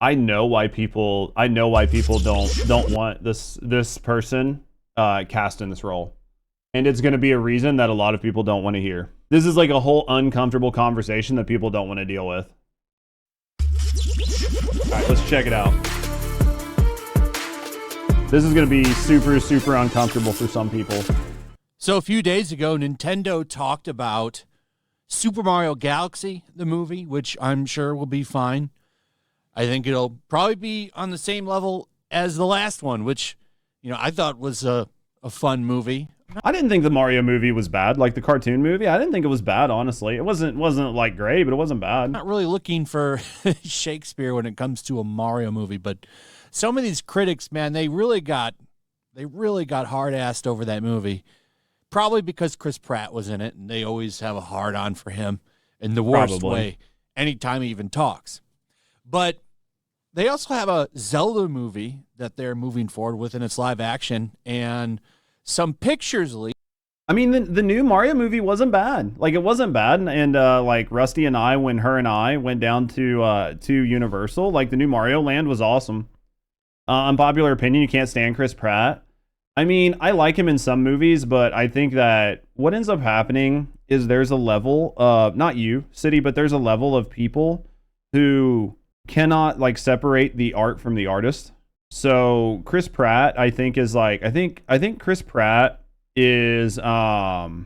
I know why people don't want this person cast in this role. And it's going to be a reason that a lot of people don't want to hear. This is like a whole uncomfortable conversation that people don't want to deal with. All right, let's check it out. This is going to be super, super uncomfortable for some people. So a few days ago, Nintendo talked about Super Mario Galaxy, the movie, which I'm sure will be fine. I think it'll probably be on the same level as the last one, which, I thought was a fun movie. I didn't think the Mario movie was bad, like the cartoon movie. I didn't think it was bad, honestly. It wasn't like great, but it wasn't bad. I'm not really looking for Shakespeare when it comes to a Mario movie, but some of these critics, man, they really got hard-assed over that movie. Probably because Chris Pratt was in it, and they always have a hard-on for him in the worst way anytime he even talks. But they also have a Zelda movie that they're moving forward with in its live action, and some pictures leaked. I mean, the new Mario movie wasn't bad. Like, it wasn't bad. And like Rusty and I, when her and I went down to Universal, like the new Mario Land was awesome. Unpopular opinion, you can't stand Chris Pratt. I mean, I like him in some movies, but I think that what ends up happening is there's a level of, not you, City, but there's a level of people who cannot like separate the art from the artist. So Chris Pratt, I think is like, I think Chris Pratt is, I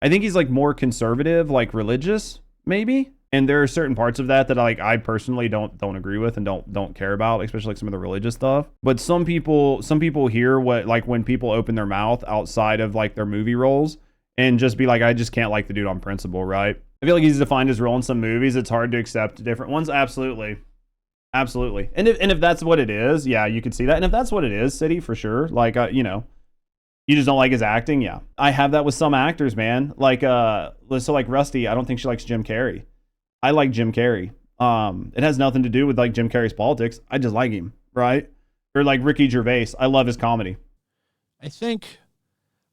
think he's like more conservative, like religious, maybe. And there are certain parts of that I personally don't agree with and don't care about, especially like some of the religious stuff. But some people hear what, like when people open their mouth outside of like their movie roles and just be like, I just can't like the dude on principle, right? I feel like he's defined his role in some movies. It's hard to accept different ones. Absolutely. And if that's what it is, yeah, you could see that. And if that's what it is, City, for sure. Like, you just don't like his acting. Yeah. I have that with some actors, man. Like, so like Rusty, I don't think she likes Jim Carrey. I like Jim Carrey. It has nothing to do with like Jim Carrey's politics. I just like him, right? Or like Ricky Gervais. I love his comedy. I think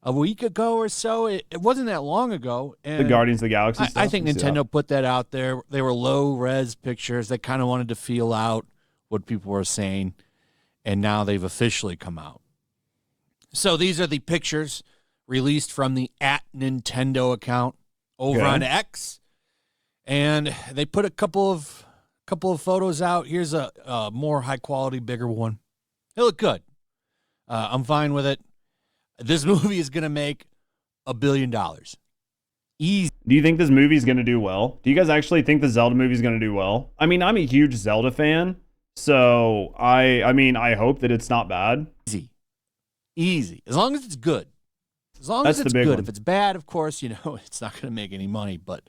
a week ago or so, it wasn't that long ago. And the Guardians of the Galaxy stuff. I think Nintendo put that out there. They were low-res pictures. They kind of wanted to feel out what people were saying, and now they've officially come out. So these are the pictures released from the @Nintendo account over on X. And they put a couple of photos out. Here's a more high quality, bigger one. They look good. I'm fine with it. This movie is going to make $1 billion. Easy. Do you think this movie is going to do well? Do you guys actually think the Zelda movie is going to do well? I mean, I'm a huge Zelda fan, so I mean, I hope that it's not bad. Easy. As long as it's good. As long as it's good. If it's bad, of course, it's not going to make any money, but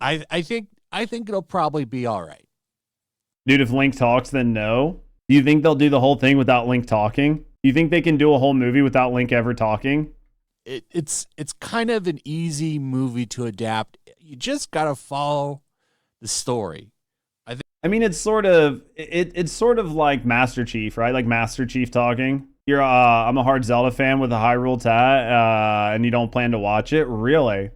I think it'll probably be all right. Dude, if Link talks, then no. Do you think they'll do the whole thing without Link talking? Do you think they can do a whole movie without Link ever talking? It's kind of an easy movie to adapt. You just got to follow the story. I mean, it's sort of like Master Chief, right? Like Master Chief talking. You're I'm a hard Zelda fan with a Hyrule tat, and you don't plan to watch it, really?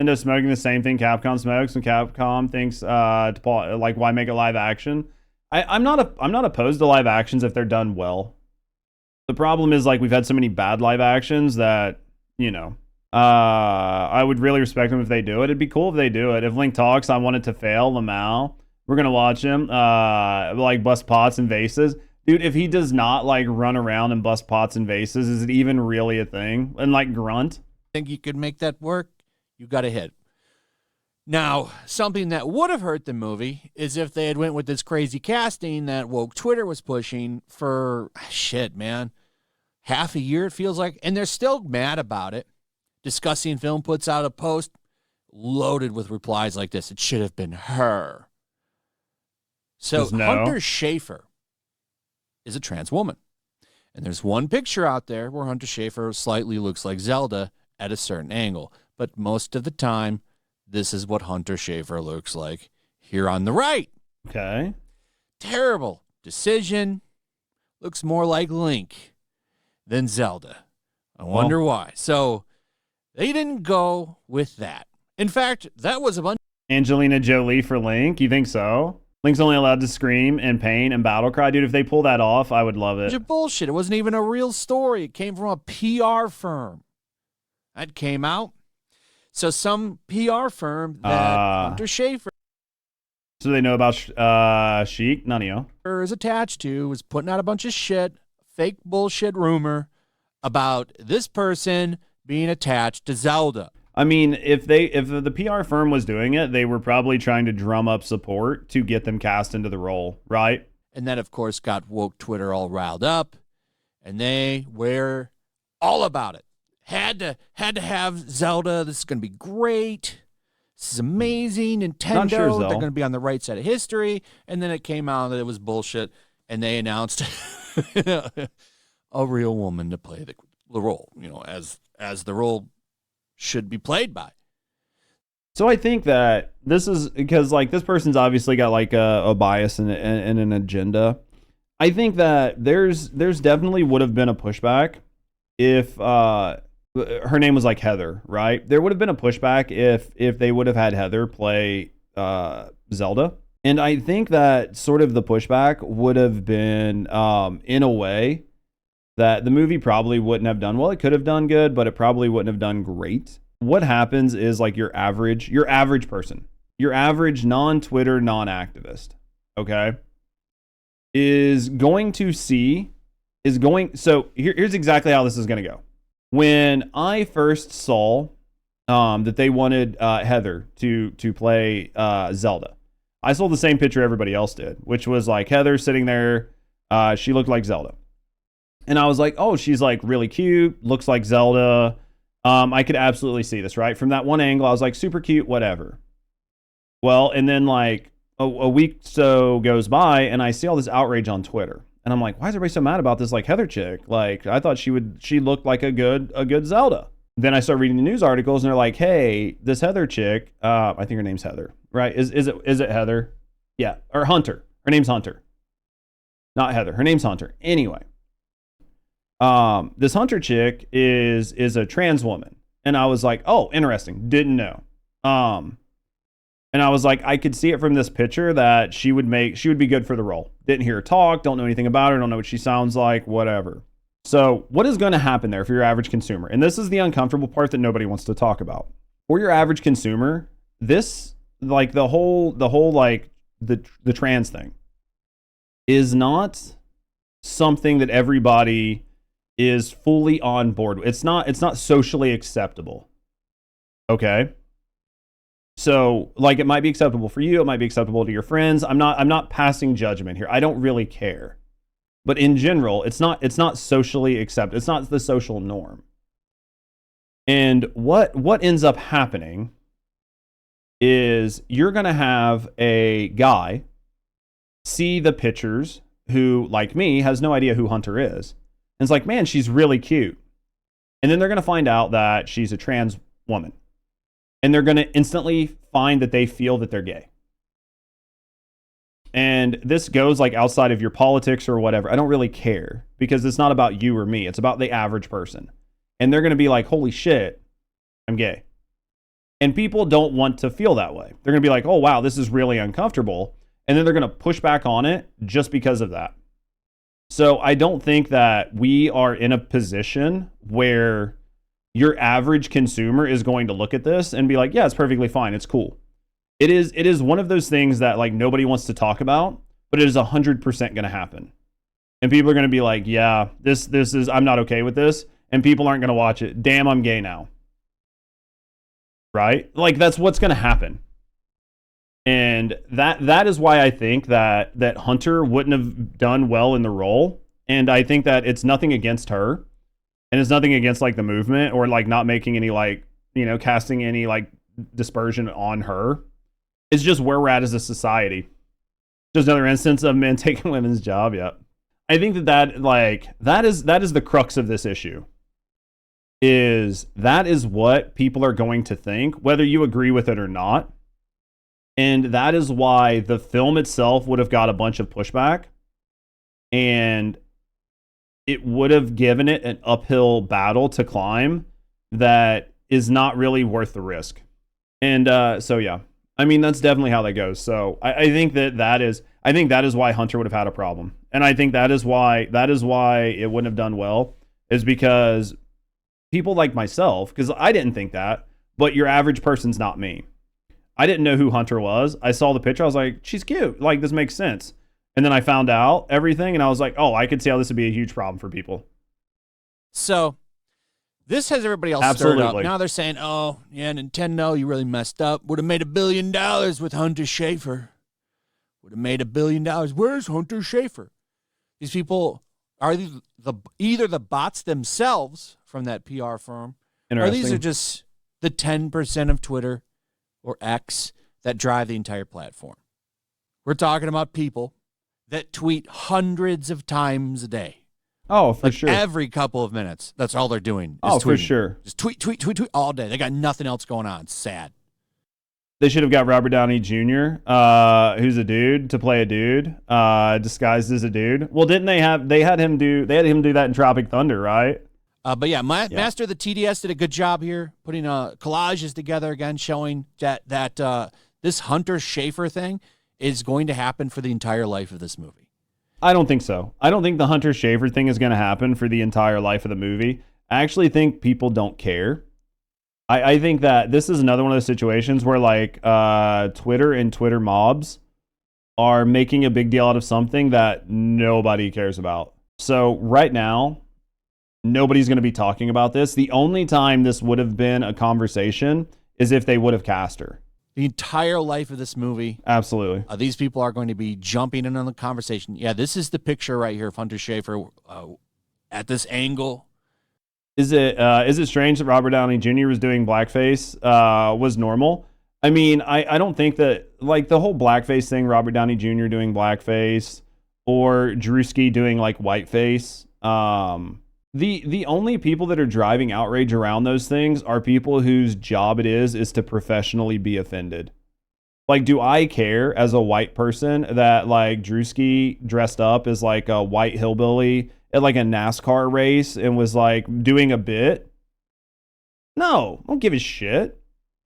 Nintendo smoking the same thing Capcom smokes, and Capcom thinks like, why make it live action? I'm not opposed to live actions if they're done well. The problem is, like, we've had so many bad live actions that, I would really respect them if they do it. It'd be cool if they do it. If Link talks, I want it to fail. Lamau, we're gonna watch him like bust pots and vases. Dude, if he does not like run around and bust pots and vases, is it even really a thing? And like grunt? Think you could make that work? You got to hit. Now, something that would have hurt the movie is if they had went with this crazy casting that woke Twitter was pushing for, half a year, it feels like. And they're still mad about it. Discussing Film puts out a post loaded with replies like this. It should have been her. So Hunter Schafer is a trans woman. And there's one picture out there where Hunter Schafer slightly looks like Zelda at a certain angle. But most of the time, this is what Hunter Schafer looks like here on the right. Okay. Terrible decision. Looks more like Link than Zelda. I wonder why. So they didn't go with that. In fact, that was a bunch. Angelina Jolie for Link? You think so? Link's only allowed to scream in pain and battle cry. Dude, if they pull that off, I would love it. Bullshit. It wasn't even a real story. It came from a PR firm. That came out. So some PR firm that Hunter Schafer So they know about Sheik? None of you. is attached to was putting out a bunch of shit, fake bullshit rumor about this person being attached to Zelda. I mean, if the PR firm was doing it, they were probably trying to drum up support to get them cast into the role, right? And that, of course, got woke Twitter all riled up, and they were all about it. Had to have Zelda. This is going to be great. This is amazing. Nintendo, Sure, they're going to be on the right side of history. And then it came out that it was bullshit, and they announced a real woman to play the role, as the role should be played by. So I think that this is because like this person's obviously got like a bias and an agenda. I think that there's definitely would have been a pushback if her name was like Heather, right? There would have been a pushback if they would have had Heather play Zelda. And I think that sort of the pushback would have been in a way that the movie probably wouldn't have done well. It could have done good, but it probably wouldn't have done great. What happens is like your average person, your average non-Twitter, non-activist, okay, so here's exactly how this is going to go. When I first saw that they wanted Heather to play Zelda, I saw the same picture everybody else did, which was like Heather sitting there. She looked like Zelda. And I was like, oh, she's like really cute, looks like Zelda. I could absolutely see this, right? From that one angle, I was like, super cute, whatever. Well, and then like a week so goes by, and I see all this outrage on Twitter. And I'm like, why is everybody so mad about this like Heather chick? Like, I thought she looked like a good Zelda. Then I start reading the news articles, and they're like, hey, this Heather chick, I think her name's Heather, right? Is it Heather? Yeah, or Hunter. Her name's Hunter. Not Heather. Her name's Hunter. Anyway. This Hunter chick is a trans woman. And I was like, oh, interesting. Didn't know. And I was like, I could see it from this picture that she would be good for the role. Didn't hear her talk, don't know anything about her, don't know what she sounds like, whatever. So what is going to happen there for your average consumer? And this is the uncomfortable part that nobody wants to talk about. For your average consumer, this, like the whole like the trans thing is not something that everybody is fully on board with. It's not socially acceptable. Okay? So, like, it might be acceptable for you, it might be acceptable to your friends. I'm not passing judgment here. I don't really care. But in general, it's not socially accepted. It's not the social norm. And what ends up happening is you're going to have a guy see the pictures who, like me, has no idea who Hunter is. And it's like, man, she's really cute. And then they're going to find out that she's a trans woman. And they're going to instantly find that they feel that they're gay. And this goes like outside of your politics or whatever. I don't really care because it's not about you or me. It's about the average person. And they're going to be like, holy shit, I'm gay. And people don't want to feel that way. They're going to be like, oh, wow, this is really uncomfortable. And then they're going to push back on it just because of that. So I don't think that we are in a position where your average consumer is going to look at this and be like, yeah, it's perfectly fine. It's cool. It is one of those things that like nobody wants to talk about, but it is 100% going to happen. And people are going to be like, yeah, this is, I'm not okay with this. And people aren't going to watch it. Damn, I'm gay now. Right? Like that's what's going to happen. And that is why I think that Hunter wouldn't have done well in the role. And I think that it's nothing against her. And it's nothing against like the movement or like not making any like, casting any like dispersion on her. It's just where we're at as a society. Just another instance of men taking women's job. Yep. I think that is the crux of this issue. That is what people are going to think, whether you agree with it or not. And that is why the film itself would have got a bunch of pushback. And it would have given it an uphill battle to climb that is not really worth the risk. And so, yeah. I mean, that's definitely how that goes. So I think that is why Hunter would have had a problem. And I think that is why it wouldn't have done well, is because people like myself, because I didn't think that, but your average person's not me. I didn't know who Hunter was. I saw the picture. I was like, she's cute. Like, this makes sense. And then I found out everything, and I was like, oh, I could see how this would be a huge problem for people. So this has everybody else stirred up. Now they're saying, oh, yeah, Nintendo, you really messed up. Would have made $1 billion with Hunter Schafer. Would have made $1 billion. Where's Hunter Schafer? These people are either the bots themselves from that PR firm, or these are just the 10% of Twitter or X that drive the entire platform. We're talking about people that tweet hundreds of times a day. Oh, for sure. Every couple of minutes. That's all they're doing. Oh, tweeting. For sure. Just tweet all day. They got nothing else going on. It's sad. They should have got Robert Downey Jr., who's a dude, to play a dude, disguised as a dude. Well, didn't they had him do that in Tropic Thunder, right? But yeah, Master of the TDS did a good job here, putting collages together again, showing that this Hunter Schafer thing is going to happen for the entire life of this movie. I don't think so. I don't think the Hunter Schafer thing is going to happen for the entire life of the movie. I actually think people don't care. I think that this is another one of those situations where, like, Twitter and Twitter mobs are making a big deal out of something that nobody cares about. So right now, nobody's going to be talking about this. The only time this would have been a conversation is if they would have cast her. The entire life of this movie. Absolutely. These people are going to be jumping in on the conversation. Yeah, this is the picture right here of Hunter Schafer at this angle. Is it strange that Robert Downey Jr. was doing blackface was normal? I mean, I don't think that, like, the whole blackface thing, Robert Downey Jr. doing blackface or Drewski doing, like, whiteface, the only people that are driving outrage around those things are people whose job it is to professionally be offended. Like, do I care as a white person that, like, Drewski dressed up as, like, a white hillbilly at, like, a NASCAR race and was, like, doing a bit? No, I don't give a shit.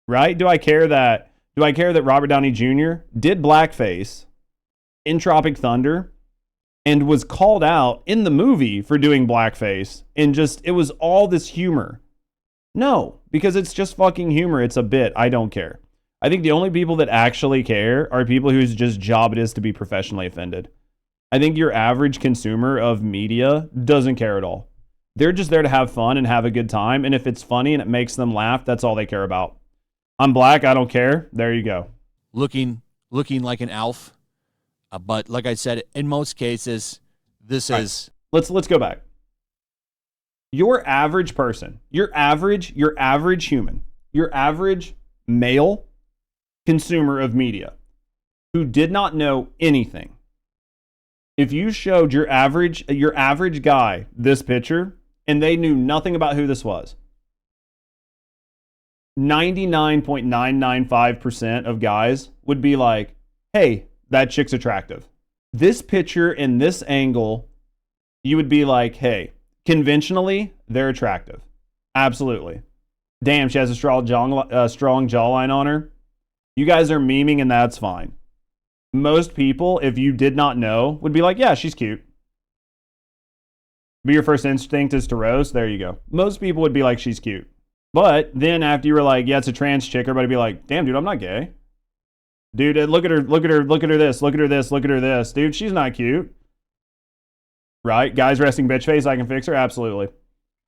Right? Do I care that Robert Downey Jr. did blackface in Tropic Thunder and was called out in the movie for doing blackface, and just, it was all this humor? No, because it's just fucking humor. It's a bit. I don't care. I think the only people that actually care are people whose just job it is to be professionally offended. I think your average consumer of media doesn't care at all. They're just there to have fun and have a good time, and if it's funny and it makes them laugh, that's all they care about. I'm black, I don't care. There you go. Looking like an elf. But like I said, in most cases, this is... Let's go back. Your average person, your average human, your average male consumer of media who did not know anything. If you showed your average guy this picture and they knew nothing about who this was, 99.995% of guys would be like, hey, that chick's attractive. This picture in this angle, you would be like, hey, conventionally, they're attractive. Absolutely. Damn, she has a strong jawline on her. You guys are memeing and that's fine. Most people, if you did not know, would be like, yeah, she's cute. But your first instinct is to roast. There you go. Most people would be like, she's cute. But then after you were like, yeah, it's a trans chick, everybody would be like, damn, dude, I'm not gay. Dude, look at her this. Dude, she's not cute. Right? Guys resting bitch face, I can fix her? Absolutely.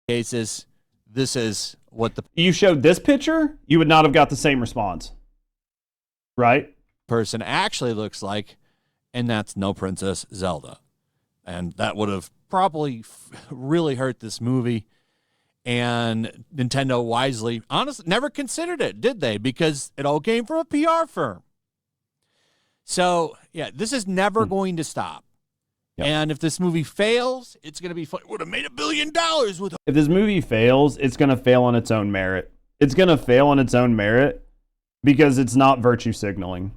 Cases, this is what the... You showed this picture, you would not have got the same response. Right? Person actually looks like, and that's no Princess Zelda. And that would have probably really hurt this movie. And Nintendo wisely, honestly, never considered it, did they? Because it all came from a PR firm. So, yeah, this is never going to stop. Yep. And if this movie fails, it's going to be fun. It would have made $1 billion with... If this movie fails, it's going to fail on its own merit. It's going to fail on its own merit because it's not virtue signaling.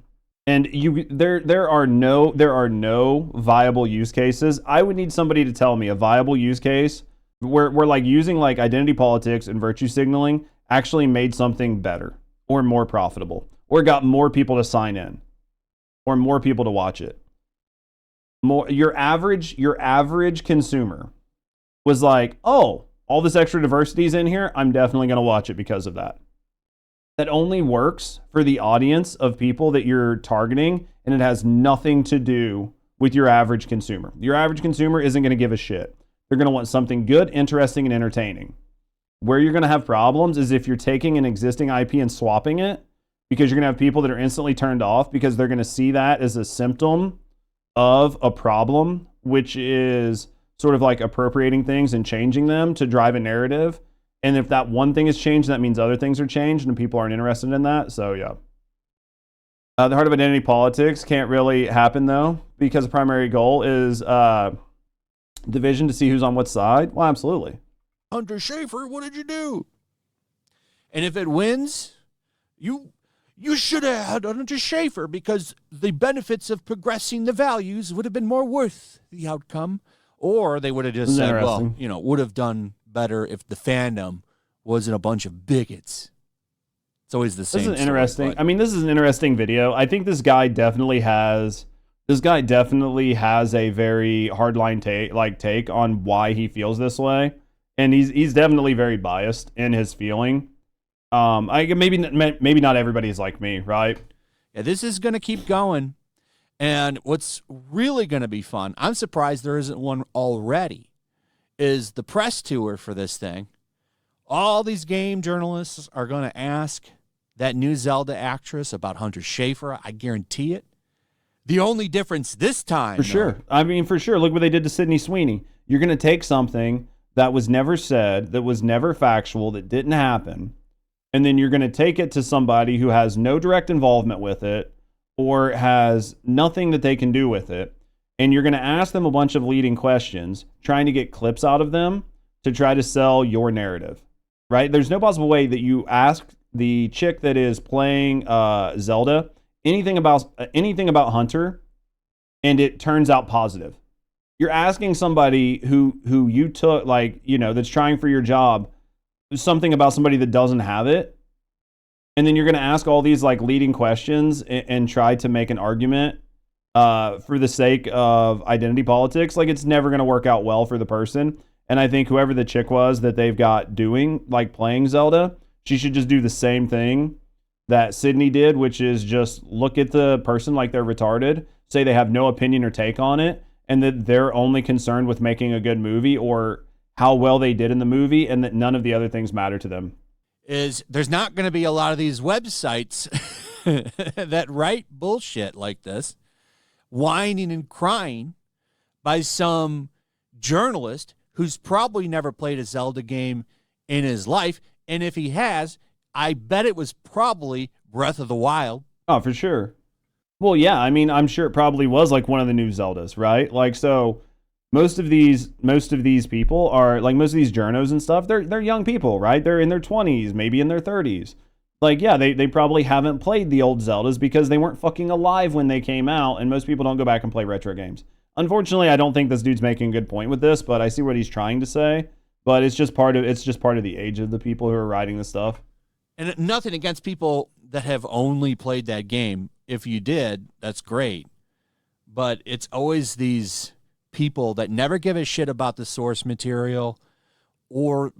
And there are no viable use cases. I would need somebody to tell me a viable use case where like using like identity politics and virtue signaling actually made something better or more profitable or got more people to sign in, or more people to watch it. Your average consumer was like, oh, all this extra diversity is in here. I'm definitely going to watch it because of that. That only works for the audience of people that you're targeting, and it has nothing to do with your average consumer. Your average consumer isn't going to give a shit. They're going to want something good, interesting, and entertaining. Where you're going to have problems is if you're taking an existing IP and swapping it, because you're going to have people that are instantly turned off because they're going to see that as a symptom of a problem, which is sort of like appropriating things and changing them to drive a narrative. And if that one thing is changed, that means other things are changed, and people aren't interested in that. So, yeah. The heart of identity politics can't really happen, though, because the primary goal is division to see who's on what side. Well, absolutely. Hunter Schafer, what did you do? And if it wins, you should have had Hunter Schafer, because the benefits of progressing the values would have been more worth the outcome. Or they would have just said, well, would have done better if the fandom wasn't a bunch of bigots. It's always the same. This is interesting. I mean, this is an interesting video. I think this guy definitely has a very hardline take on why he feels this way, and he's definitely very biased in his feeling. Maybe not everybody is like me, right? Yeah, this is going to keep going. And what's really going to be fun, I'm surprised there isn't one already, is the press tour for this thing. All these game journalists are going to ask that new Zelda actress about Hunter Schafer. I guarantee it. The only difference this time, for sure. Look what they did to Sydney Sweeney. You're going to take something that was never said, that was never factual, that didn't happen, and then you're going to take it to somebody who has no direct involvement with it, or has nothing that they can do with it, and you're going to ask them a bunch of leading questions, trying to get clips out of them to try to sell your narrative, right? There's no possible way that you ask the chick that is playing Zelda anything about Hunter, and it turns out positive. You're asking somebody who you took, that's trying for your job, something about somebody that doesn't have it. And then you're going to ask all these leading questions and try to make an argument for the sake of identity politics. It's never going to work out well for the person. And I think whoever the chick was that they've got doing, playing Zelda, she should just do the same thing that Sydney did, which is just look at the person like they're retarded, say they have no opinion or take on it, and that they're only concerned with making a good movie or how well they did in the movie, and that none of the other things matter to them. Is there's not going to be a lot of these websites that write bullshit like this, whining and crying by some journalist who's probably never played a Zelda game in his life. And if he has, I bet it was probably Breath of the Wild. Oh, for sure. Well, yeah, I'm sure it probably was one of the new Zeldas, right? So most of these people are most of these journos and stuff, they're young people, right? They're in their 20s, maybe in their 30s. They probably haven't played the old Zeldas because they weren't fucking alive when they came out, and most people don't go back and play retro games. Unfortunately, I don't think this dude's making a good point with this, but I see what he's trying to say. But it's just part of the age of the people who are writing this stuff. And nothing against people that have only played that game. If you did, that's great. But it's always these people that never give a shit about the source material or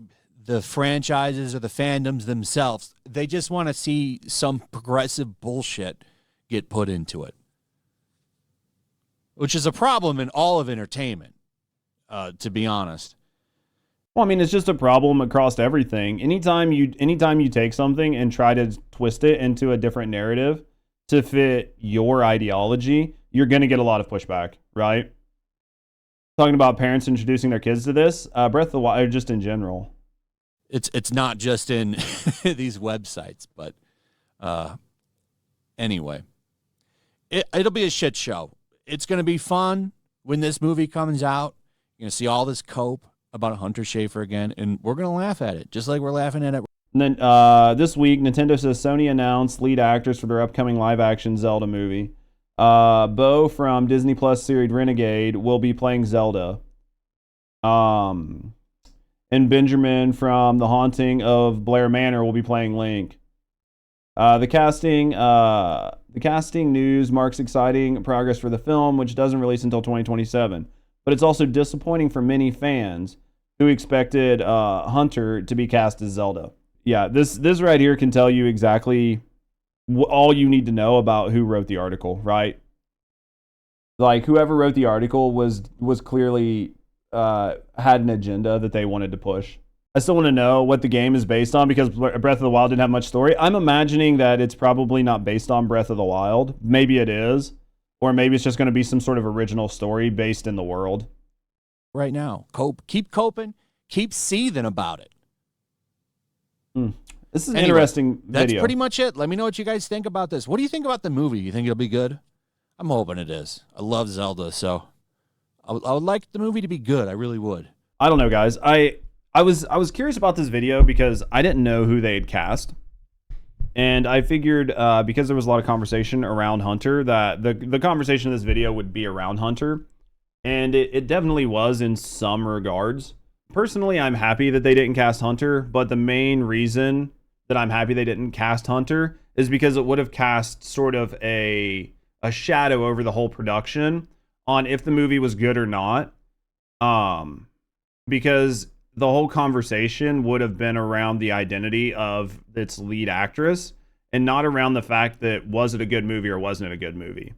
the franchises or the fandoms themselves. They just want to see some progressive bullshit get put into it, which is a problem in all of entertainment, to be honest. Well, it's just a problem across everything. Anytime you take something and try to twist it into a different narrative to fit your ideology, you're going to get a lot of pushback, right? Talking about parents introducing their kids to this, Breath of the Wild, just in general. It's not just in these websites, but anyway, it'll be a shit show. It's going to be fun when this movie comes out. You're going to see all this cope about Hunter Schafer again, and we're going to laugh at it, just like we're laughing at it. And then this week, Nintendo says Sony announced lead actors for their upcoming live-action Zelda movie. Bo from Disney Plus series Renegade will be playing Zelda. And Benjamin from The Haunting of Blair Manor will be playing Link. The casting news marks exciting progress for the film, which doesn't release until 2027. But it's also disappointing for many fans who expected Hunter to be cast as Zelda. Yeah, this right here can tell you exactly all you need to know about who wrote the article, right? Like, whoever wrote the article was clearly had an agenda that they wanted to push. I still want to know what the game is based on, because Breath of the Wild didn't have much story. I'm imagining that it's probably not based on Breath of the Wild. Maybe it is. Or maybe it's just going to be some sort of original story based in the world. Right now. Keep coping. Keep seething about it. This is an interesting video. That's pretty much it. Let me know what you guys think about this. What do you think about the movie? You think it'll be good? I'm hoping it is. I love Zelda, so I would like the movie to be good. I really would. I don't know, guys. I was curious about this video because I didn't know who they had cast. And I figured because there was a lot of conversation around Hunter that the conversation of this video would be around Hunter. And it definitely was in some regards. Personally, I'm happy that they didn't cast Hunter, but the main reason that I'm happy they didn't cast Hunter is because it would have cast sort of a shadow over the whole production on if the movie was good or not. Because the whole conversation would have been around the identity of its lead actress and not around the fact that was it a good movie or wasn't it a good movie.